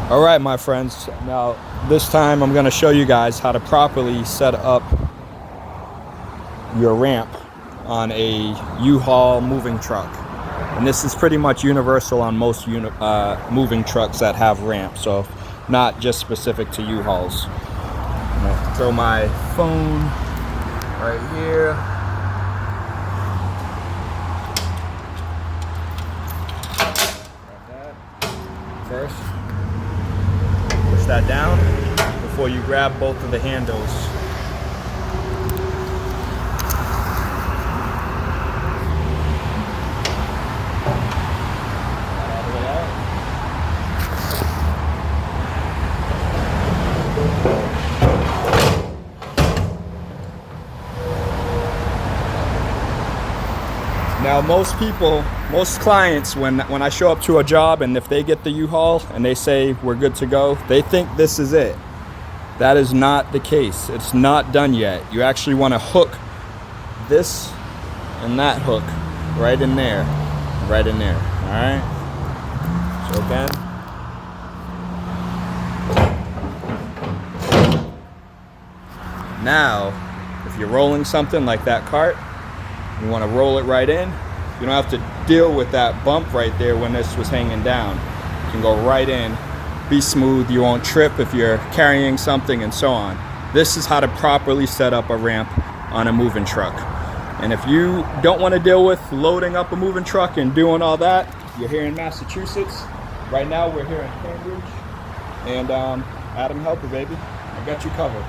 All right, my friends, now this time I'm going to show you guys how to properly set up your ramp on a U-Haul moving truck. And this is pretty much universal on most moving trucks that have ramps, so not just specific to U-Hauls. I'm going to throw my phone right here. First, push that down before you grab both of the handles. All the way out. Now most clients, when I show up to a job and if they get the U-Haul and they say we're good to go, they think this is it. That is not the case. It's not done yet. You actually want to hook this and that hook right in there, right in there. All right. So again, now if you're rolling something like that cart, you want to roll it right in. You don't have to deal with that bump right there when this was hanging down. You can go right in, be smooth, you won't trip if you're carrying something, and so on. This is how to properly set up a ramp on a moving truck. And if you don't want to deal with loading up a moving truck and doing all that, you're here in Massachusetts. Right now we're here in Cambridge. And AdamHelper, baby. I got you covered.